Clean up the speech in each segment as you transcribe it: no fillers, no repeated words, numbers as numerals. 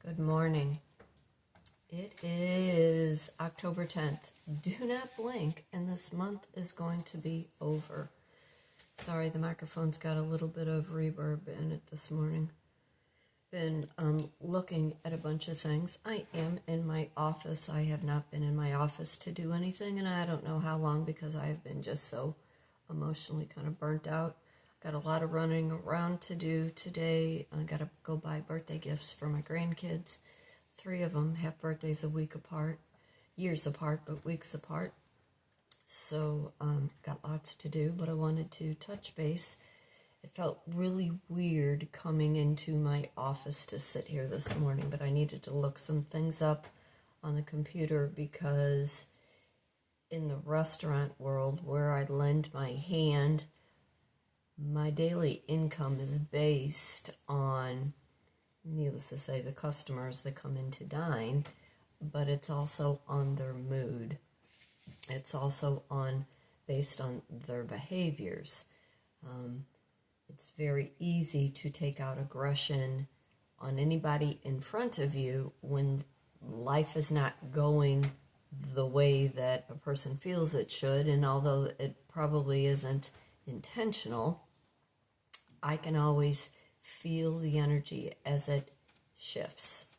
Good morning. It is October 10th. Do not blink, and this month is going to be over. Sorry, the microphone's got a little bit of reverb in it this morning. Been looking at a bunch of things. I am in my office. I have not been in my office to do anything, and I don't know how long because I have been just so emotionally kind of burnt out. Got a lot of running around to do today. I got to go buy birthday gifts for my grandkids. 3 of them have birthdays a week apart, years apart, but weeks apart. So got lots to do, but I wanted to touch base. It felt really weird coming into my office to sit here this morning, but I needed to look some things up on the computer because in the restaurant world where I lend my hand, my daily income is based on, needless to say, the customers that come in to dine, but it's also on their mood. It's also based on their behaviors. It's very easy to take out aggression on anybody in front of you when life is not going the way that a person feels it should, and although it probably isn't intentional, I can always feel the energy as it shifts.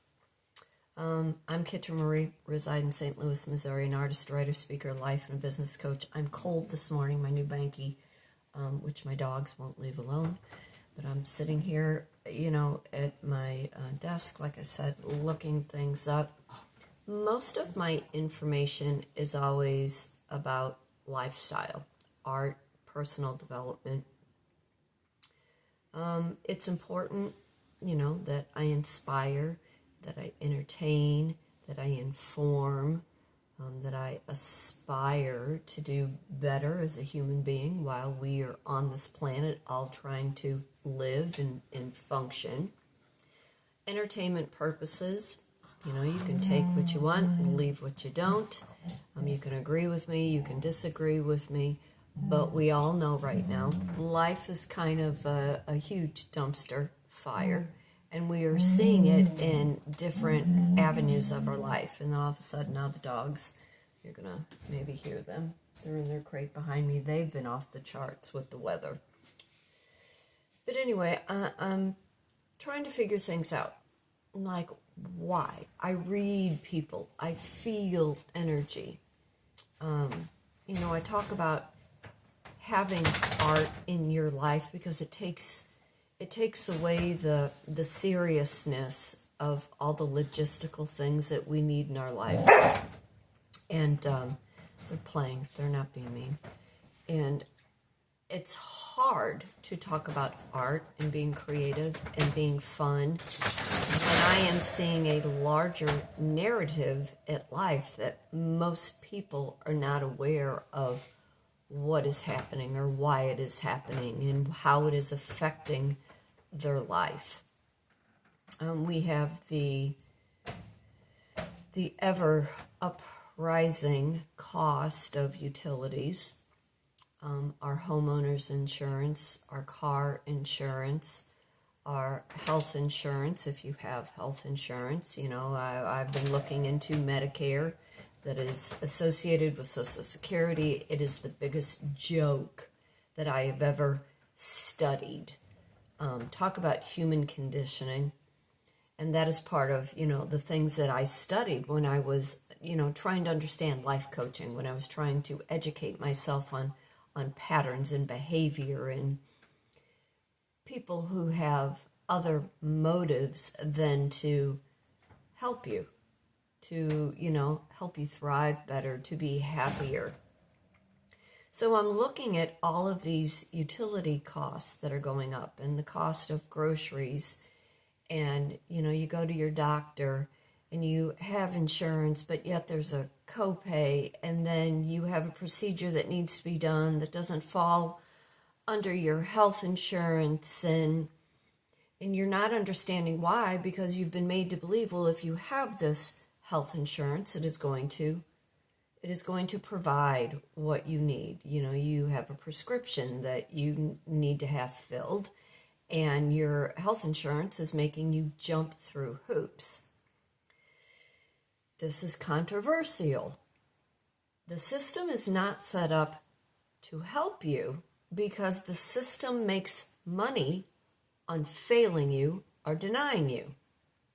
I'm Kitryn Marie, reside in St. Louis, Missouri, an artist, writer, speaker, life, and a business coach. I'm cold this morning, my new banky, which my dogs won't leave alone. But I'm sitting here, at my desk, like I said, looking things up. Most of my information is always about lifestyle, art, personal development. It's important, that I inspire, that I entertain, that I inform, that I aspire to do better as a human being while we are on this planet, all trying to live and function. Entertainment purposes, you can take what you want and leave what you don't. You can agree with me, you can disagree with me. But we all know right now, life is kind of a huge dumpster fire, and we are seeing it in different avenues of our life. And all of a sudden, now the dogs, you're going to maybe hear them. They're in their crate behind me. They've been off the charts with the weather. But anyway, I'm trying to figure things out. Like, why? I read people. I feel energy. I talk about having art in your life because it takes away the seriousness of all the logistical things that we need in our life. And they're playing, they're not being mean. And it's hard to talk about art and being creative and being fun when I am seeing a larger narrative at life that most people are not aware of what is happening or why it is happening and how it is affecting their life. We have the ever uprising cost of utilities, our homeowners insurance, our car insurance, our health insurance, if you have health insurance. I've been looking into Medicare that is associated with Social Security. It is the biggest joke that I have ever studied. Talk about human conditioning. And that is part of, the things that I studied when I was, trying to understand life coaching, when I was trying to educate myself on patterns and behavior and people who have other motives than to help you. To, help you thrive better, to be happier. So I'm looking at all of these utility costs that are going up and the cost of groceries. And, you go to your doctor and you have insurance, but yet there's a copay. And then you have a procedure that needs to be done that doesn't fall under your health insurance. And you're not understanding why, because you've been made to believe, well, if you have this health insurance, it is going to provide what you need. You have a prescription that you need to have filled, and your health insurance is making you jump through hoops. this is controversial. The system is not set up to help you because the system makes money on failing you or denying you.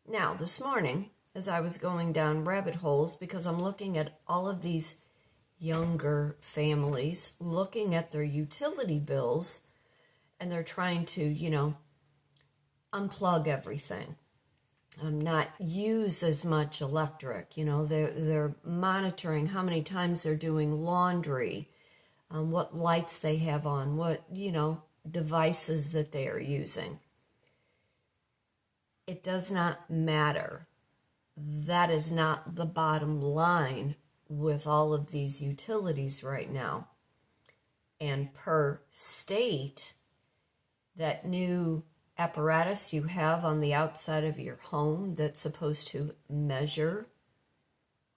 Now, this morning, as I was going down rabbit holes, because I'm looking at all of these younger families, looking at their utility bills, and they're trying to, unplug everything. Not use as much electric. They're monitoring how many times they're doing laundry, what lights they have on, what, devices that they are using. It does not matter. That is not the bottom line with all of these utilities right now. And per state, that new apparatus you have on the outside of your home that's supposed to measure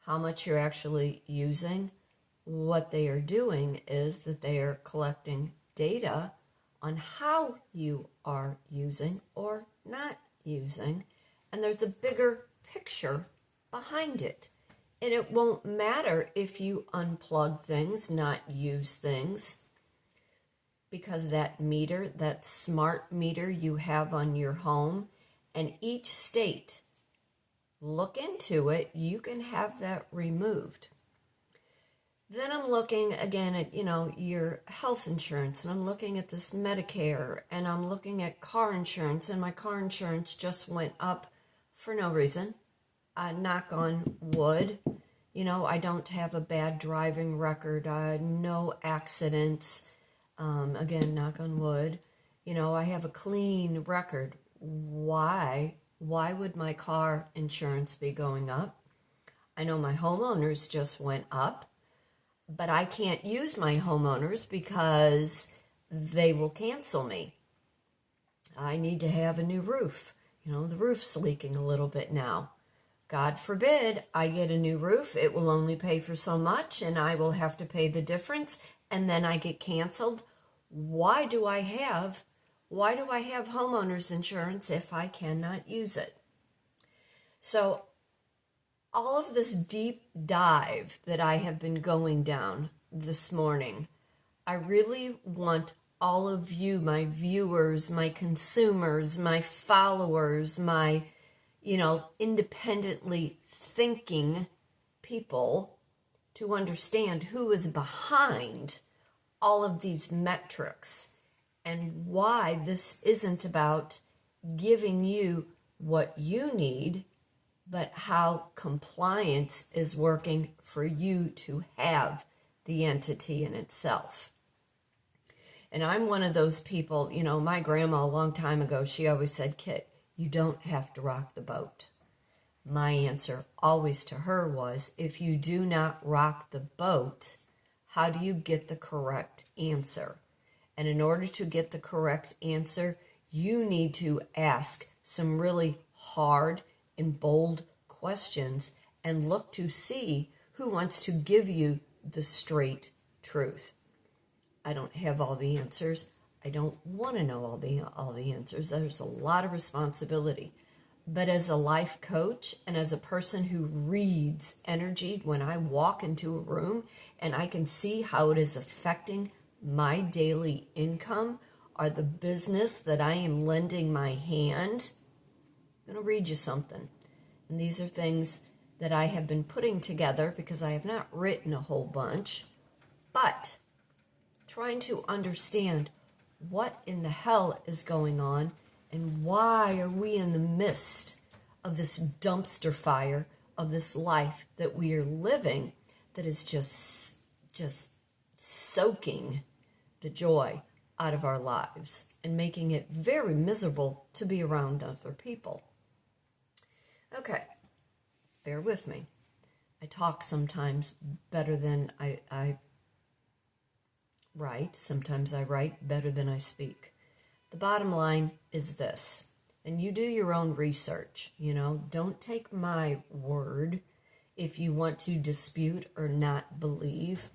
how much you're actually using, what they are doing is that they are collecting data on how you are using or not using, and there's a bigger picture behind it. And it won't matter if you unplug things, not use things, because that meter, that smart meter you have on your home, and each state, look into it, you can have that removed. Then I'm looking again at, your health insurance, and I'm looking at this Medicare, and I'm looking at car insurance, and my car insurance just went up for no reason. Knock on wood. I don't have a bad driving record, no accidents. Again, knock on wood. I have a clean record. Why would my car insurance be going up? I know my homeowners just went up, but I can't use my homeowners because they will cancel me. I need to have a new roof. The roof's leaking a little bit now. God forbid I get a new roof. It will only pay for so much, and I will have to pay the difference, and then I get canceled. Why do I have homeowners insurance if I cannot use it? So all of this deep dive that I have been going down this morning, I really want all of you, my viewers, my consumers, my followers, my, independently thinking people to understand who is behind all of these metrics and why this isn't about giving you what you need, but how compliance is working for you to have the entity in itself. And I'm one of those people, my grandma a long time ago, she always said, Kit, you don't have to rock the boat. My answer always to her was, if you do not rock the boat, how do you get the correct answer? And in order to get the correct answer, you need to ask some really hard and bold questions and look to see who wants to give you the straight truth. I don't have all the answers. I don't want to know all the answers. There's a lot of responsibility. But as a life coach and as a person who reads energy, when I walk into a room and I can see how it is affecting my daily income or the business that I am lending my hand, I'm going to read you something. And these are things that I have been putting together because I have not written a whole bunch, but trying to understand what in the hell is going on and why are we in the midst of this dumpster fire of this life that we are living that is just soaking the joy out of our lives and making it very miserable to be around other people. Okay, bear with me. I talk sometimes better than I write. Sometimes I write better than I speak. The bottom line is this, and you do your own research, don't take my word if you want to dispute or not believe.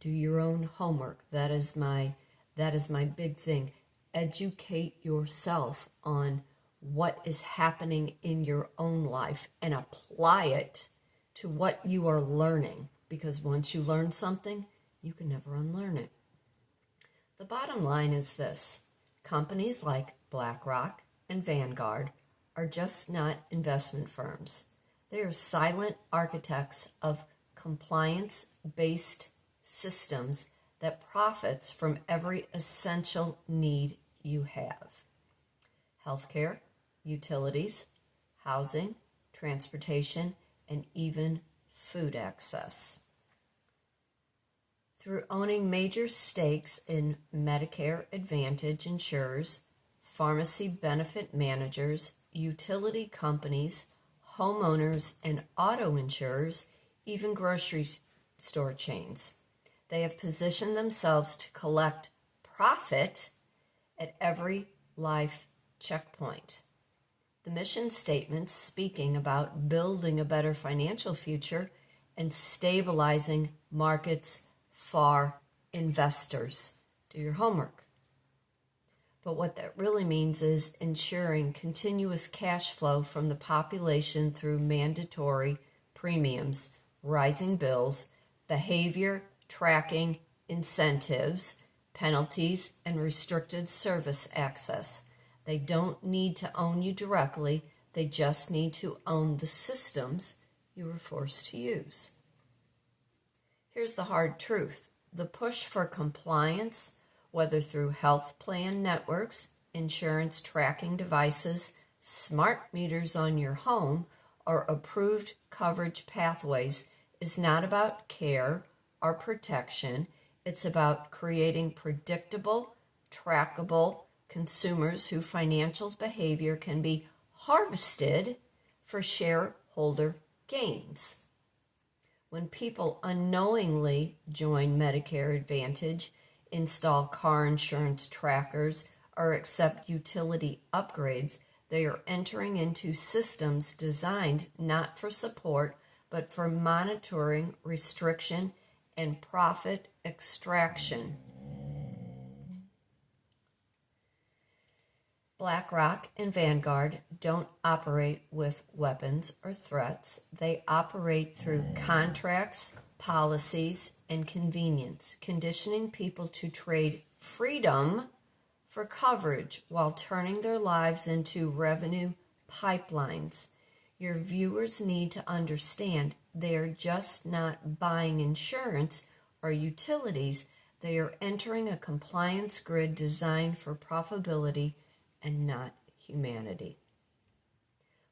Do your own homework. That is my big thing. Educate yourself on what is happening in your own life and apply it to what you are learning, because once you learn something, you can never unlearn it. The bottom line is this: companies like BlackRock and Vanguard are just not investment firms. They are silent architects of compliance-based systems that profits from every essential need you have. Healthcare, utilities, housing, transportation, and even food access. Through owning major stakes in Medicare Advantage insurers, pharmacy benefit managers, utility companies, homeowners and auto insurers, even grocery store chains, they have positioned themselves to collect profit at every life checkpoint. The mission statements speaking about building a better financial future and stabilizing markets for investors. Do your homework. But what that really means is ensuring continuous cash flow from the population through mandatory premiums, rising bills, behavior tracking incentives, penalties, and restricted service access. They don't need to own you directly, they just need to own the systems you were forced to use. Here's the hard truth: the push for compliance, whether through health plan networks, insurance tracking devices, smart meters on your home, or approved coverage pathways, is not about care or protection. It's about creating predictable, trackable consumers whose financial behavior can be harvested for shareholder gains. When people unknowingly join Medicare Advantage, install car insurance trackers, or accept utility upgrades, they are entering into systems designed not for support, but for monitoring, restriction, and profit extraction. BlackRock and Vanguard don't operate with weapons or threats. They operate through contracts, policies, and convenience, conditioning people to trade freedom for coverage while turning their lives into revenue pipelines. Your viewers need to understand they are just not buying insurance or utilities. They are entering a compliance grid designed for profitability and not humanity.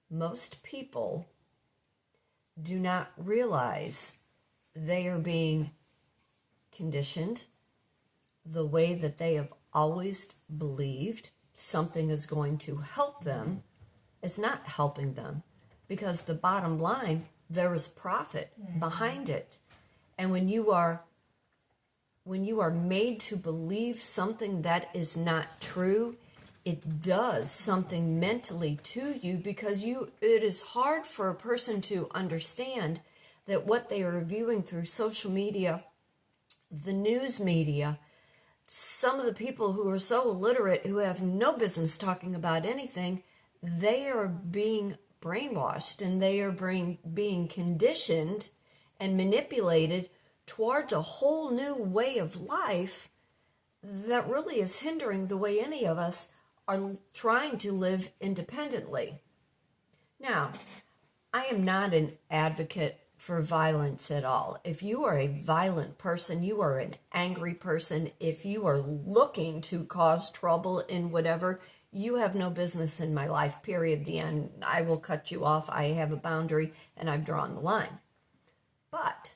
Most people do not realize they are being conditioned the way that they have always believed something is going to help them is not helping them, because the bottom line, there is profit behind it. And when you are made to believe something that is not true, it does something mentally to you, because it is hard for a person to understand that what they are viewing through social media, the news media, some of the people who are so illiterate, who have no business talking about anything, they are being brainwashed and they are being conditioned and manipulated towards a whole new way of life that really is hindering the way any of us are trying to live independently. Now, I am not an advocate for violence at all. If you are a violent person, you are an angry person, if you are looking to cause trouble in whatever, you have no business in my life, period, the end. I will cut you off. I have a boundary and I've drawn the line. But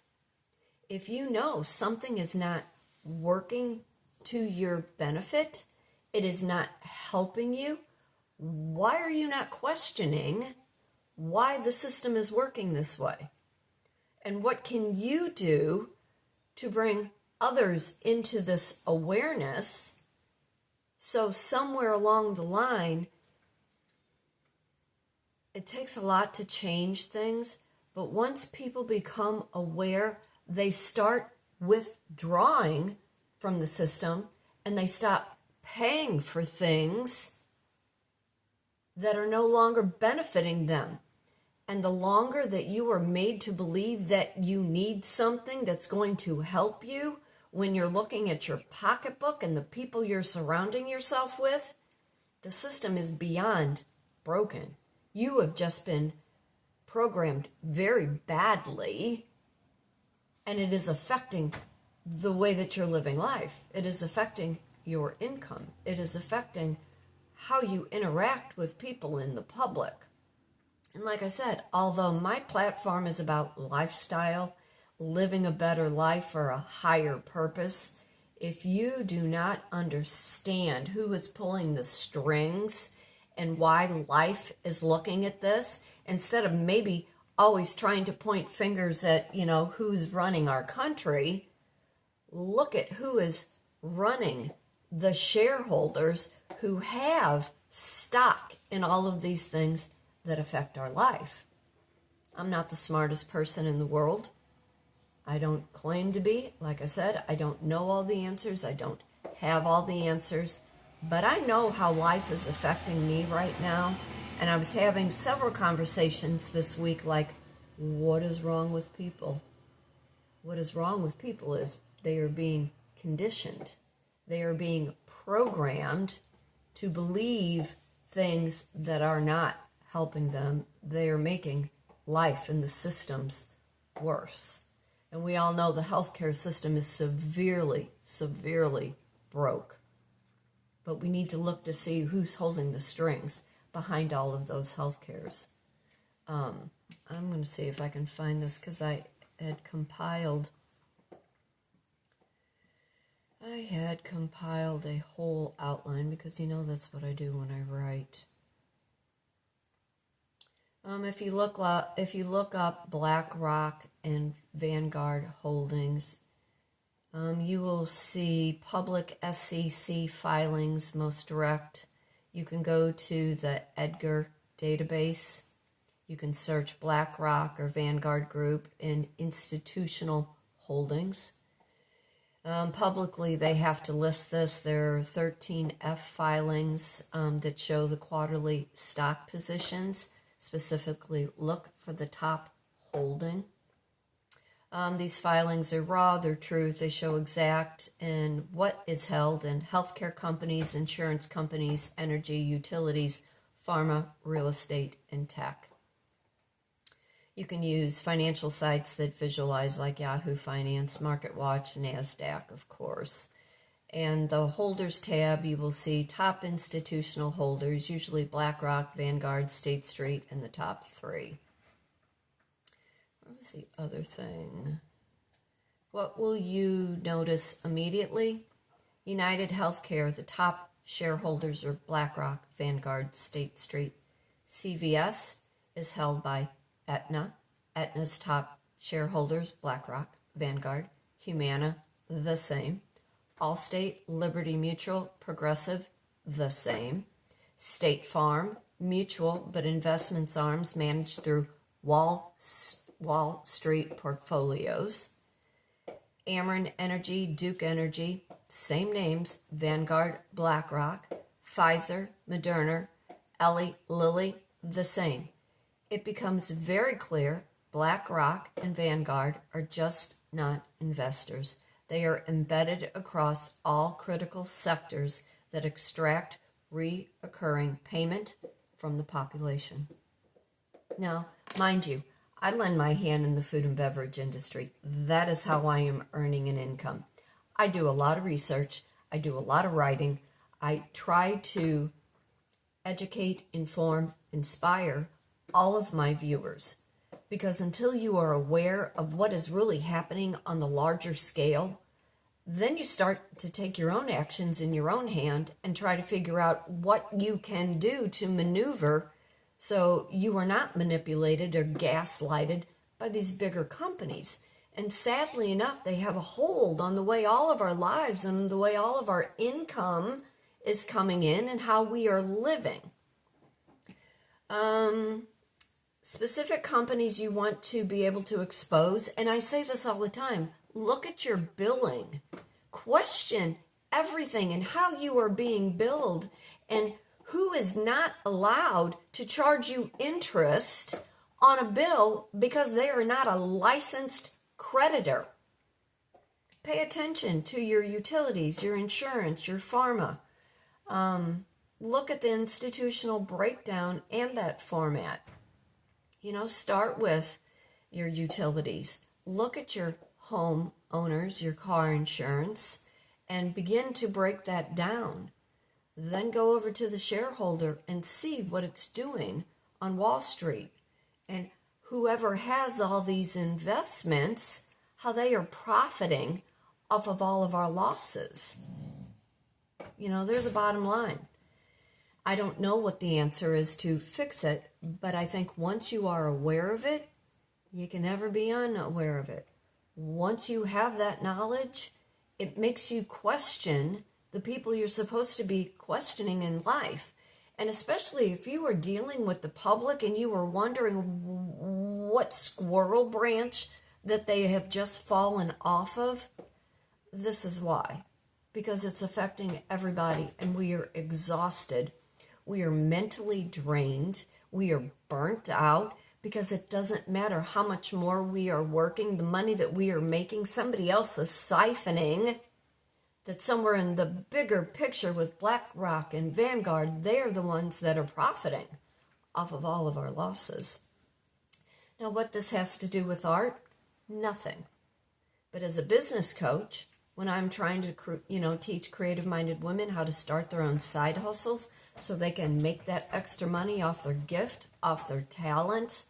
if you know something is not working to your benefit, it is not helping you, why are you not questioning why the system is working this way? And what can you do to bring others into this awareness so somewhere along the line, it takes a lot to change things, but once people become aware, they start withdrawing from the system and they stop paying for things that are no longer benefiting them. And the longer that you are made to believe that you need something that's going to help you when you're looking at your pocketbook and the people you're surrounding yourself with, the system is beyond broken. You have just been programmed very badly, and it is affecting the way that you're living life. It is affecting your income. It is affecting how you interact with people in the public. And like I said, although my platform is about lifestyle, living a better life for a higher purpose, if you do not understand who is pulling the strings and why life is looking at this, instead of maybe always trying to point fingers at, who's running our country, look at who is running the shareholders who have stock in all of these things that affect our life. I'm not the smartest person in the world. I don't claim to be. Like I said, I don't know all the answers. I don't have all the answers. But I know how life is affecting me right now. And I was having several conversations this week like, what is wrong with people? What is wrong with people is they are being conditioned. They are being programmed to believe things that are not helping them. They are making life and the systems worse. And we all know the healthcare system is severely, severely broke. But we need to look to see who's holding the strings behind all of those healthcares. I'm going to see if I can find this because I had compiled a whole outline because that's what I do when I write. If you look up BlackRock and Vanguard Holdings, you will see public SEC filings most direct. You can go to the Edgar database. You can search BlackRock or Vanguard Group in institutional holdings. Publicly, they have to list this. There are 13F filings that show the quarterly stock positions. Specifically, look for the top holding. These filings are raw, they're true, they show exact and what is held in healthcare companies, insurance companies, energy, utilities, pharma, real estate, and tech. You can use financial sites that visualize like Yahoo Finance, MarketWatch, NASDAQ, of course. And the Holders tab, you will see top institutional holders, usually BlackRock, Vanguard, State Street, and the top three. What was the other thing? What will you notice immediately? United Healthcare, the top shareholders are BlackRock, Vanguard, State Street. CVS is held by Aetna. Aetna's top shareholders, BlackRock, Vanguard. Humana, the same. Allstate, Liberty Mutual, Progressive, the same. State Farm, Mutual, but investments arms managed through Wall Street portfolios. Ameren Energy, Duke Energy, same names, Vanguard, BlackRock. Pfizer, Moderna, Eli Lilly, the same. It becomes very clear BlackRock and Vanguard are just not investors. They are embedded across all critical sectors that extract recurring payment from the population. Now, mind you, I lend my hand in the food and beverage industry. That is how I am earning an income. I do a lot of research. I do a lot of writing. I try to educate, inform, inspire all of my viewers. Because until you are aware of what is really happening on the larger scale, then you start to take your own actions in your own hand and try to figure out what you can do to maneuver so you are not manipulated or gaslighted by these bigger companies. And sadly enough, they have a hold on the way all of our lives and the way all of our income is coming in and how we are living. Specific companies you want to be able to expose, and I say this all the time, look at your billing. Question everything and how you are being billed and who is not allowed to charge you interest on a bill because they are not a licensed creditor. Pay attention to your utilities, your insurance, your pharma. Look at the institutional breakdown and that format. Start with your utilities. Look at your home owners, your car insurance, and begin to break that down. Then go over to the shareholder and see what it's doing on Wall Street. And whoever has all these investments, how they are profiting off of all of our losses. There's a bottom line. I don't know what the answer is to fix it, but I think once you are aware of it, you can never be unaware of it. Once you have that knowledge, it makes you question the people you're supposed to be questioning in life. And especially if you are dealing with the public and you are wondering what squirrel branch that they have just fallen off of, this is why. Because it's affecting everybody and we are exhausted. We are mentally drained. We are burnt out because it doesn't matter how much more we are working. The money that we are making, somebody else is siphoning. That somewhere in the bigger picture with BlackRock and Vanguard, they're the ones that are profiting off of all of our losses. Now, what this has to do with art? Nothing. But as a business coach, when I'm trying to, teach creative-minded women how to start their own side hustles so they can make that extra money off their gift, off their talent,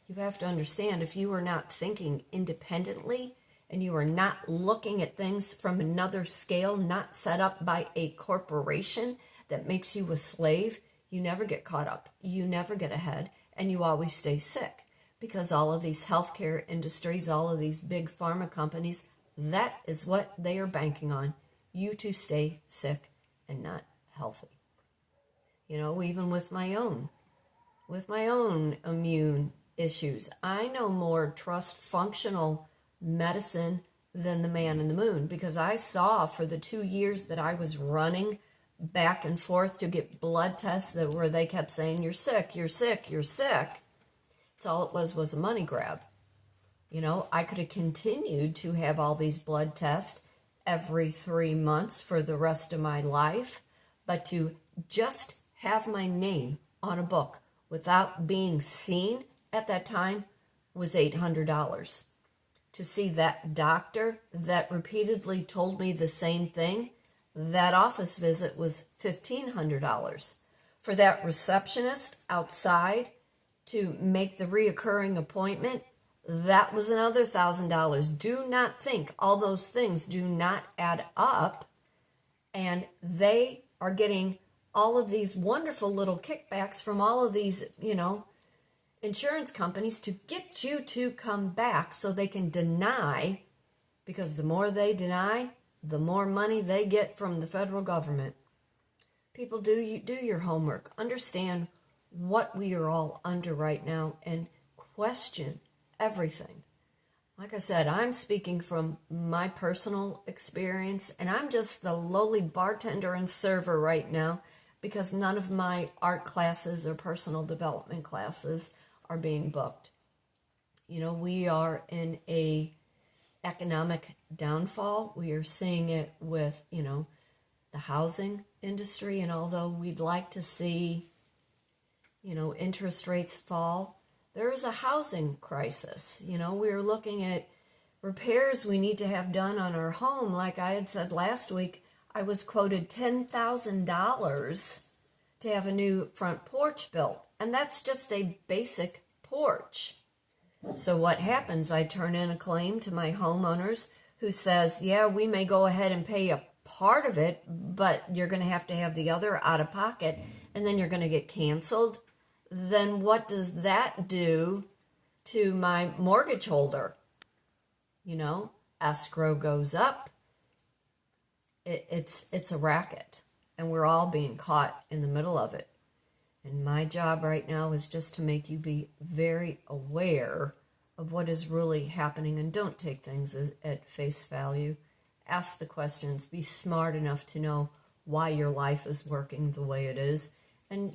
you have to understand if you are not thinking independently and you are not looking at things from another scale, not set up by a corporation that makes you a slave, you never get caught up, you never get ahead, and you always stay sick. Because all of these healthcare industries, all of these big pharma companies, that is what they are banking on, you to stay sick and not healthy. Even with my own immune issues, I no more trust functional medicine than the man in the moon, because I saw for the 2 years that I was running back and forth to get blood tests where they kept saying, you're sick, you're sick, you're sick. It's all it was a money grab. I could have continued to have all these blood tests every 3 months for the rest of my life, but to just have my name on a book without being seen at that time was $800. To see that doctor that repeatedly told me the same thing, that office visit was $1,500. For that receptionist outside to make the reoccurring appointment, that was another $1,000. Do not think all those things do not add up, and they are getting all of these wonderful little kickbacks from all of these, insurance companies to get you to come back so they can deny, because the more they deny, the more money they get from the federal government. People, do your homework. Understand what we are all under right now and question everything. Like I said, I'm speaking from my personal experience, and I'm just the lowly bartender and server right now because none of my art classes or personal development classes are being booked. We are in a economic downfall. We are seeing it with, the housing industry, and although we'd like to see, interest rates fall, there is a housing crisis. We're looking at repairs we need to have done on our home. Like I had said last week, I was quoted $10,000 to have a new front porch built. And that's just a basic porch. So what happens? I turn in a claim to my homeowners who says, yeah, we may go ahead and pay a part of it, but you're going to have the other out of pocket, and then you're going to get canceled. Then what does that do to my mortgage holder? Escrow goes up. It's a racket, and we're all being caught in the middle of it. And my job right now is just to make you be very aware of what is really happening, and don't take things at face value. Ask the questions. Be smart enough to know why your life is working the way it is. And,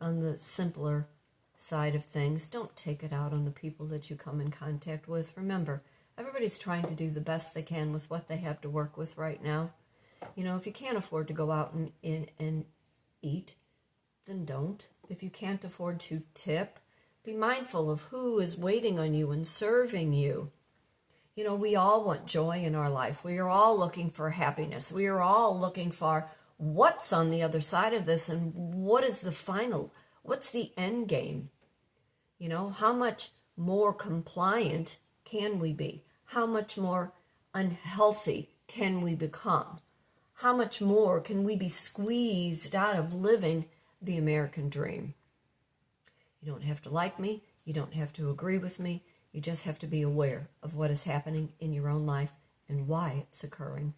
on the simpler side of things. Don't take it out on the people that you come in contact with. Remember, everybody's trying to do the best they can with what they have to work with right now. You know, if you can't afford to go out and eat, then don't. If you can't afford to tip, be mindful of who is waiting on you and serving you. You know, we all want joy in our life. We are all looking for happiness. We are all looking for what's on the other side of this and what is the final, what's the end game? You know, how much more compliant can we be? How much more unhealthy can we become? How much more can we be squeezed out of living the American dream? You don't have to like me. You don't have to agree with me. You just have to be aware of what is happening in your own life and why it's occurring.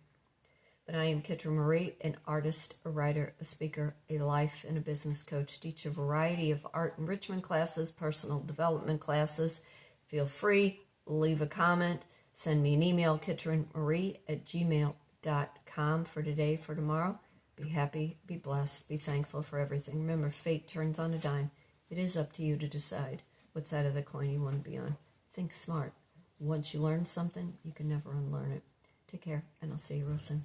But I am Kitryn Marie, an artist, a writer, a speaker, a life and a business coach. Teach a variety of art enrichment classes, personal development classes. Feel free, leave a comment, send me an email, kitrynmarie@gmail.com for today, for tomorrow. Be happy, be blessed, be thankful for everything. Remember, fate turns on a dime. It is up to you to decide what side of the coin you want to be on. Think smart. Once you learn something, you can never unlearn it. Take care, and I'll see you real soon.